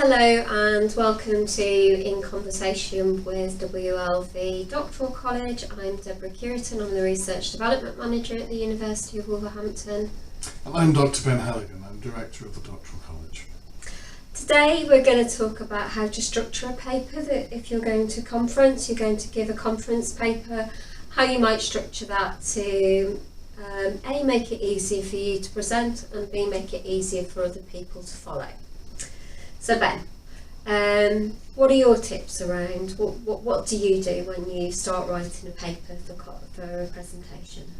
Hello and welcome to In Conversation with WLV Doctoral College. I'm Deborah Curitan, I'm the Research Development Manager at the University of Wolverhampton. And I'm Dr. Ben Halligan, I'm Director of the Doctoral College. Today we're going to talk about how to structure a paper, that if you're going to a conference, you're going to give a conference paper, how you might structure that to A, make it easier for you to present, and B, make it easier for other people to follow. So Ben, what are your tips around, what do you do when you start writing a paper for a presentation?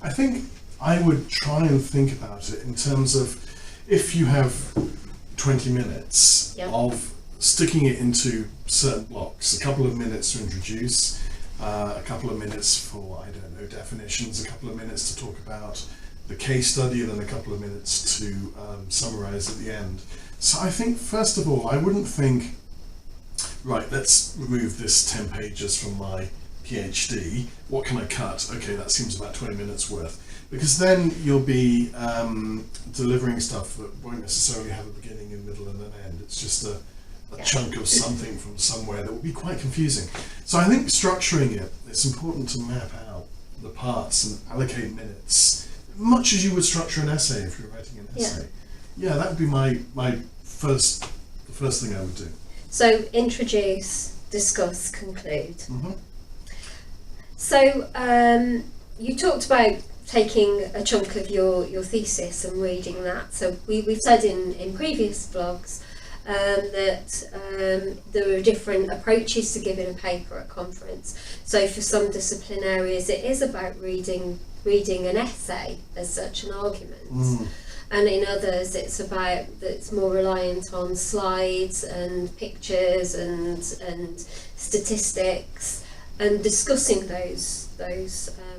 I think I would try and think about it in terms of, if you have 20 minutes of sticking it into certain blocks, a couple of minutes to introduce, a couple of minutes for, definitions, a couple of minutes to talk about the case study, and then a couple of minutes to summarise at the end. So I think, first of all, I wouldn't think, right, let's remove this 10 pages from my PhD, what can I cut? Okay, that seems about 20 minutes worth. Because then you'll be delivering stuff that won't necessarily have a beginning, a middle and an end. It's just a chunk of something from somewhere that will be quite confusing. So I think structuring it, it's important to map out the parts and allocate minutes, much as you would structure an essay if you're writing an essay. Yeah, that would be the first thing I would do. So introduce, discuss, conclude. Mm-hmm. So you talked about taking a chunk of your thesis and reading that. So we've said in previous vlogs that there are different approaches to giving a paper at conference. So for some discipline areas it is about reading an essay as such, an argument. And in others it's more reliant on slides and pictures and statistics and discussing those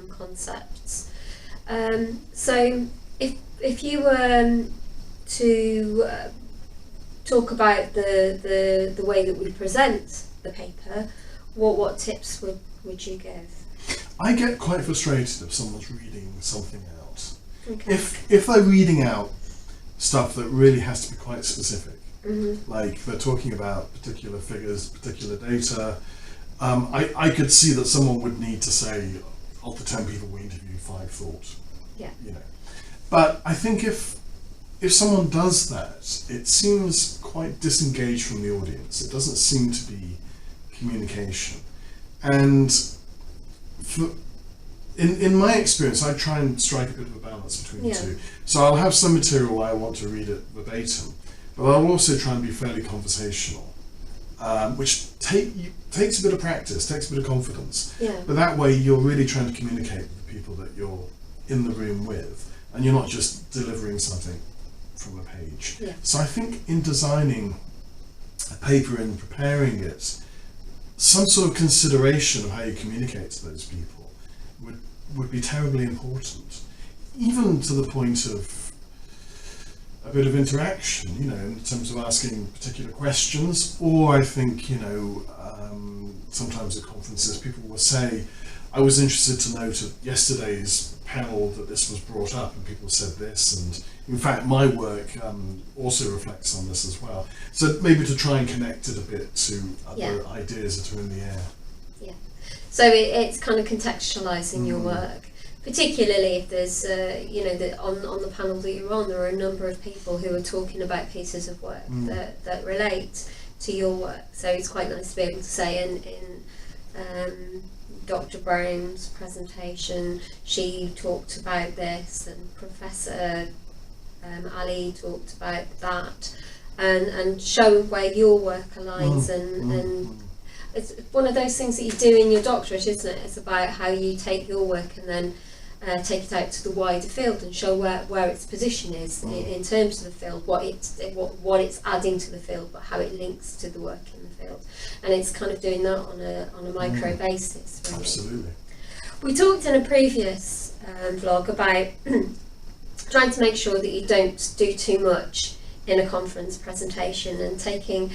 concepts. So if you were to talk about the way that we present the paper, what tips would you give? I get quite frustrated if someone's reading something out. Okay. If they're reading out stuff that really has to be quite specific, like they're talking about particular figures, particular data, I could see that someone would need to say, of the 10 people we interviewed, 5 thought. Yeah. But I think if someone does that, it seems quite disengaged from the audience. It doesn't seem to be communication. And in my experience, I try and strike a bit of a balance between the two. So I'll have some material where I want to read it verbatim, but I'll also try and be fairly conversational, which takes a bit of practice, takes a bit of confidence. Yeah. But that way you're really trying to communicate with the people that you're in the room with, and you're not just delivering something from a page. Yeah. So I think in designing a paper and preparing it, some sort of consideration of how you communicate to those people would be terribly important, even to the point of a bit of interaction, in terms of asking particular questions. Or I think, sometimes at conferences people will say, I was interested to note at yesterday's panel that this was brought up and people said this, and in fact my work also reflects on this as well. So maybe to try and connect it a bit to other ideas that are in the air. Yeah. So it's kind of contextualising your work, particularly if there's, on the panel that you're on, there are a number of people who are talking about pieces of work that relate to your work. So it's quite nice to be able to say in Dr. Brown's presentation, she talked about this, and Professor Ali talked about that, and show where your work aligns, and it's one of those things that you do in your doctorate, isn't it? It's about how you take your work and then take it out to the wider field and show where its position is in terms of the field, what it's adding to the field, but how it links to the work in the field. And it's kind of doing that on a micro basis, really. Absolutely. We talked in a previous vlog about trying to make sure that you don't do too much in a conference presentation, and taking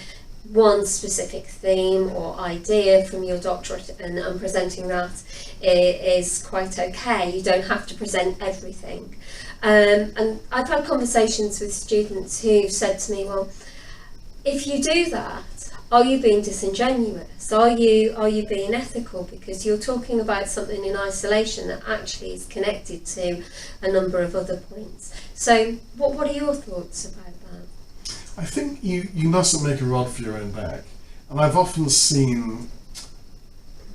one specific theme or idea from your doctorate and presenting that is quite okay. You don't have to present everything. And I've had conversations with students who've said to me, well, if you do that, are you being disingenuous? Are you being ethical because you're talking about something in isolation that actually is connected to a number of other points? So what are your thoughts about that? I think you mustn't make a rod for your own back. And I've often seen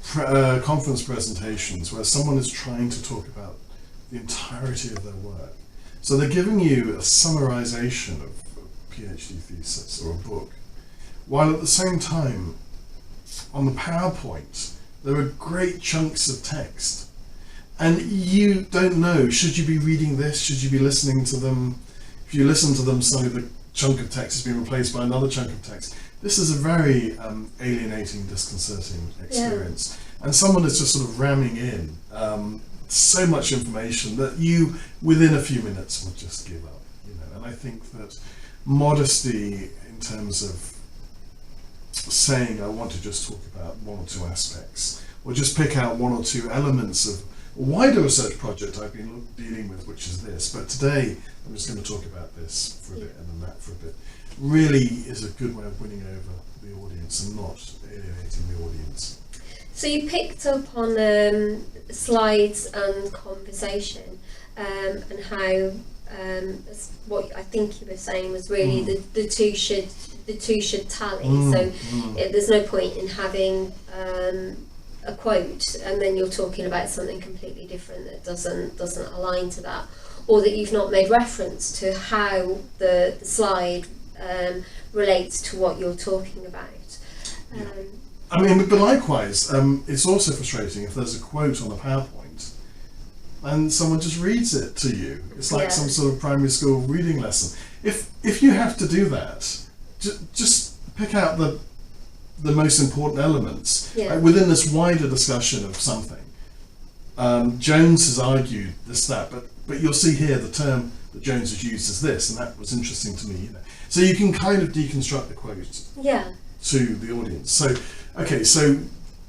conference presentations where someone is trying to talk about the entirety of their work. So they're giving you a summarization of a PhD thesis or a book, while at the same time, on the PowerPoint, there are great chunks of text. And you don't know, should you be reading this? Should you be listening to them? If you listen to them, suddenly the chunk of text has been replaced by another chunk of text. This is a very alienating, disconcerting experience. Yeah. And someone is just sort of ramming in so much information that you, within a few minutes, will just give up. And I think that modesty in terms of saying I want to just talk about one or two aspects, or just pick out one or two elements of a wider research project I've been dealing with, which is this, but today I'm just going to talk about this for a bit and then that for a bit, really is a good way of winning over the audience and not alienating the audience. So you picked up on slides and conversation, and how what I think you were saying was really the two should tally. So there's no point in having a quote and then you're talking about something completely different that doesn't align to that, or that you've not made reference to how the slide relates to what you're talking about. I mean, but likewise, it's also frustrating if there's a quote on a PowerPoint and someone just reads it to you. It's like some sort of primary school reading lesson. If you have to do that, just pick out the most important elements within this wider discussion of something. Jones has argued this, that, but you'll see here the term that Jones has used is this, and that was interesting to me. So you can kind of deconstruct the quote to the audience. So, okay, so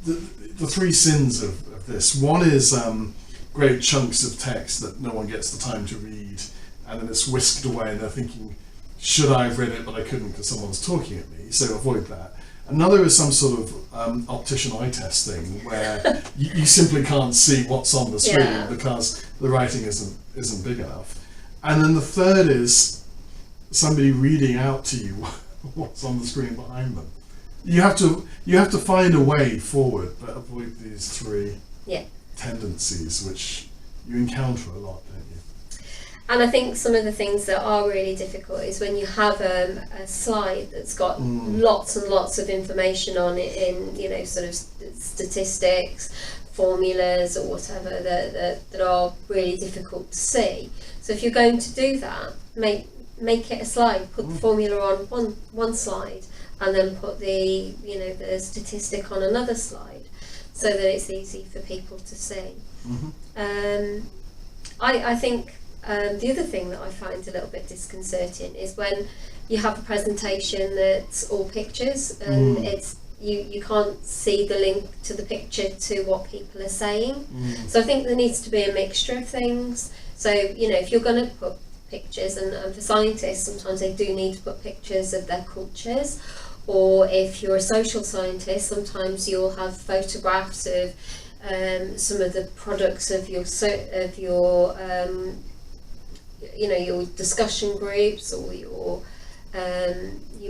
the three sins of this. One is great chunks of text that no one gets the time to read, and then it's whisked away and they're thinking, should I have read it, but I couldn't because someone's talking at me, so avoid that. Another is some sort of optician eye test thing where you simply can't see what's on the screen because the writing isn't big enough. And then the third is somebody reading out to you what's on the screen behind them. You have to find a way forward, but avoid these three tendencies which you encounter a lot, don't you? And I think some of the things that are really difficult is when you have a slide that's got lots and lots of information on it in sort of statistics, formulas or whatever that are really difficult to see. So if you're going to do that, make it a slide. Put the formula on one slide, and then put the statistic on another slide, so that it's easy for people to see. I think. The other thing that I find a little bit disconcerting is when you have a presentation that's all pictures and it's you can't see the link to the picture to what people are saying. So I think there needs to be a mixture of things. So if you're going to put pictures, and for scientists sometimes they do need to put pictures of their cultures, or if you're a social scientist sometimes you'll have photographs of some of the products of your your discussion groups, or you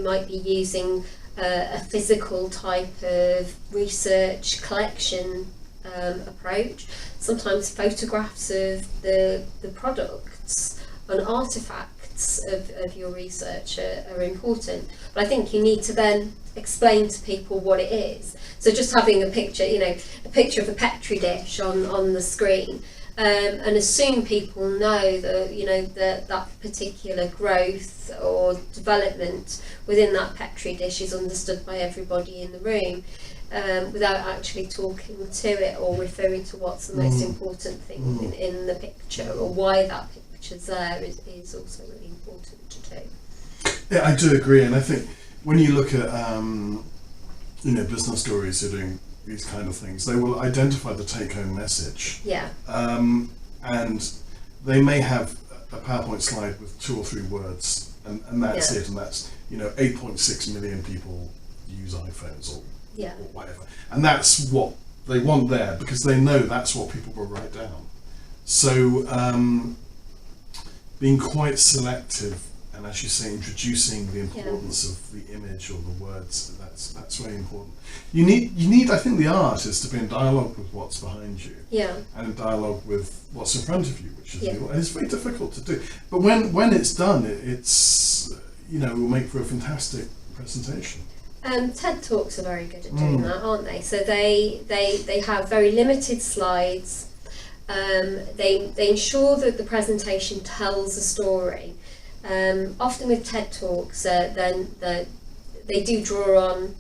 might be using a physical type of research collection approach. Sometimes photographs of the products and artifacts of your research are important, but I think you need to then explain to people what it is. So just having a picture, a picture of a Petri dish on the screen, and assume people know that particular growth or development within that Petri dish is understood by everybody in the room, without actually talking to it or referring to what's the most important thing in the picture, or why that picture's there is also really important to do. Yeah, I do agree, and I think when you look at business stories who are doing these kind of things, they will identify the take-home message. And they may have a PowerPoint slide with 2 or 3 words and that's it, and that's 8.6 million people use iPhones or whatever, and that's what they want there because they know that's what people will write down. So being quite selective, and as you say, introducing the importance of the image or the words, that's very important. You need I think the art is to be in dialogue with what's behind you, and in dialogue with what's in front of you, which is and it's very difficult to do. But when it's done, it's it will make for a fantastic presentation. TED Talks are very good at doing that, aren't they? So they have very limited slides. They ensure that the presentation tells a story. Often with TED Talks, then they do draw on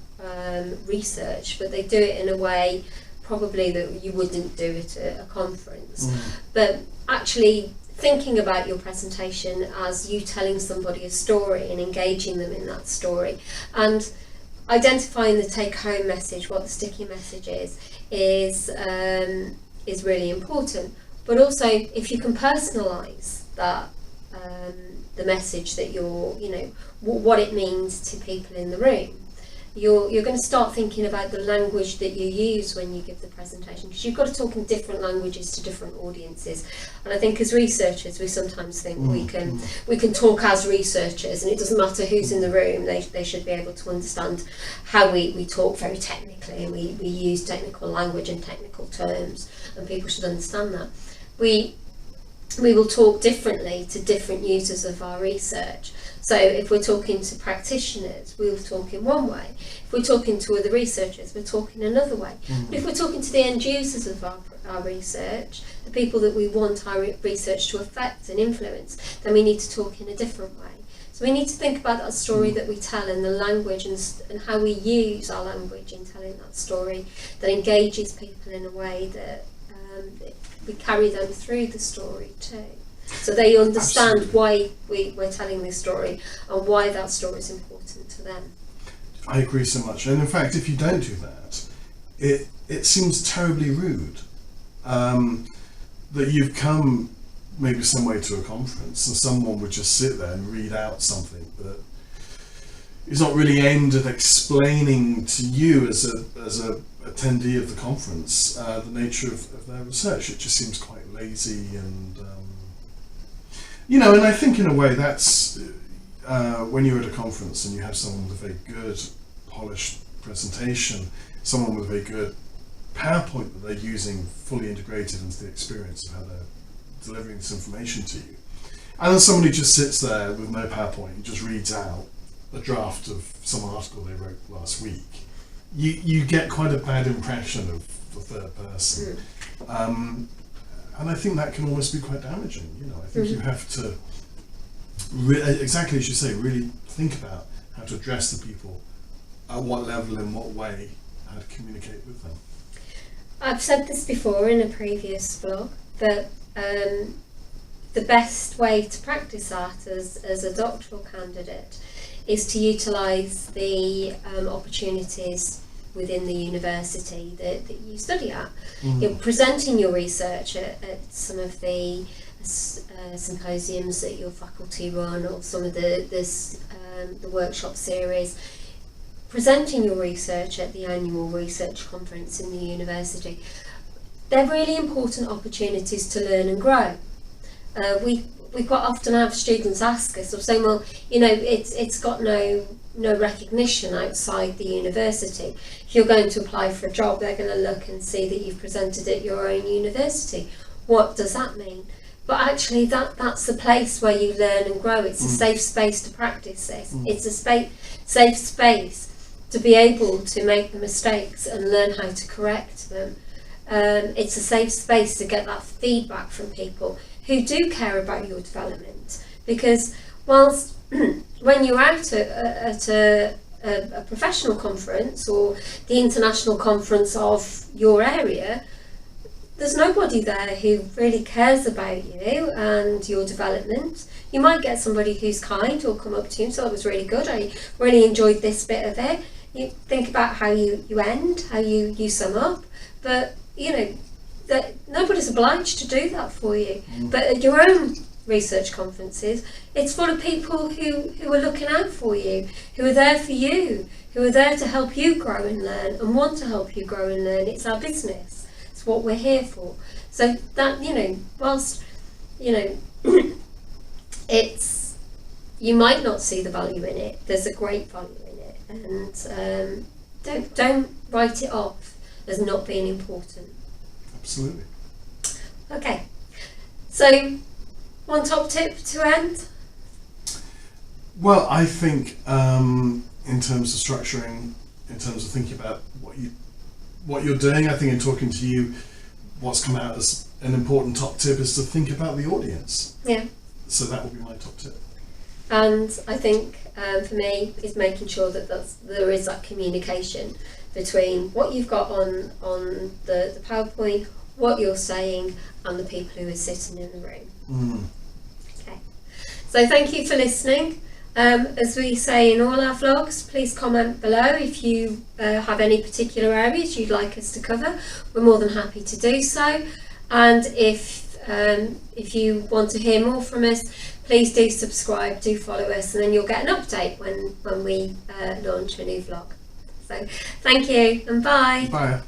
research, but they do it in a way probably that you wouldn't do it at a conference. But actually thinking about your presentation as you telling somebody a story and engaging them in that story, and identifying the take-home message, what the sticky message is really important. But also, if you can personalise that, the message that what it means to people in the room, you're going to start thinking about the language that you use when you give the presentation, because you've got to talk in different languages to different audiences. And I think as researchers, we sometimes think we can talk as researchers, and it doesn't matter who's in the room. They should be able to understand how we talk very technically, and we use technical language and technical terms, and people should understand that. We will talk differently to different users of our research. So if we're talking to practitioners, we'll talk in one way. If we're talking to other researchers, we're talking another way. But if we're talking to the end users of our research, the people that we want our research to affect and influence, then we need to talk in a different way. So we need to think about that story that we tell, and the language and how we use our language in telling that story that engages people in a way that we carry them through the story too. So they understand why we're telling this story and why that story is important to them. I agree so much. And in fact, if you don't do that, it seems terribly rude that you've come maybe some way to a conference and someone would just sit there and read out something that is not really aimed at explaining to you as a attendee of the conference the nature of their research. It just seems quite lazy and and I think in a way that's when you're at a conference and you have someone with a very good polished presentation, someone with a very good PowerPoint that they're using fully integrated into the experience of how they're delivering this information to you, and then somebody just sits there with no PowerPoint and just reads out a draft of some article they wrote last week, you get quite a bad impression of the third person. And I think that can almost be quite damaging. I think you have to, exactly as you say, really think about how to address the people, at what level, in what way, how to communicate with them. I've said this before in a previous vlog, that the best way to practice art as a doctoral candidate is to utilise the opportunities within the university that you study at. You're presenting your research at some of the symposiums that your faculty run, or some of the workshop series. Presenting your research at the annual research conference in the university. They're really important opportunities to learn and grow. We quite often have students ask us, or saying, well, it's got no recognition outside the university. If you're going to apply for a job, they're going to look and see that you've presented at your own university. What does that mean? But actually, that's the place where you learn and grow. It's a safe space to practice this. It's a safe space to be able to make the mistakes and learn how to correct them. It's a safe space to get that feedback from people who do care about your development. Because whilst when you're out at a professional conference or the international conference of your area, there's nobody there who really cares about you and your development. You might get somebody who's kind who'll come up to you and say, "That was really good, I really enjoyed this bit of it." You think about how you end, how you sum up, but that nobody's obliged to do that for you. But at your own research conferences. It's full of people who are looking out for you, who are there for you, who are there to help you grow and learn and want to help you grow and learn. It's our business. It's what we're here for. So that, whilst, it's, you might not see the value in it, there's a great value in it. And don't write it off as not being important. Absolutely. Okay. So, one top tip to end? Well, I think in terms of structuring, in terms of thinking about what you're doing, I think in talking to you, what's come out as an important top tip is to think about the audience. Yeah. So that would be my top tip. And I think for me is making sure that there is that communication between what you've got on the PowerPoint, what you're saying, and the people who are sitting in the room. Okay. So thank you for listening. As we say in all our vlogs, please comment below if you have any particular areas you'd like us to cover. We're more than happy to do so. And if you want to hear more from us, please do subscribe, do follow us, and then you'll get an update when we launch a new vlog. So thank you and bye. Bye.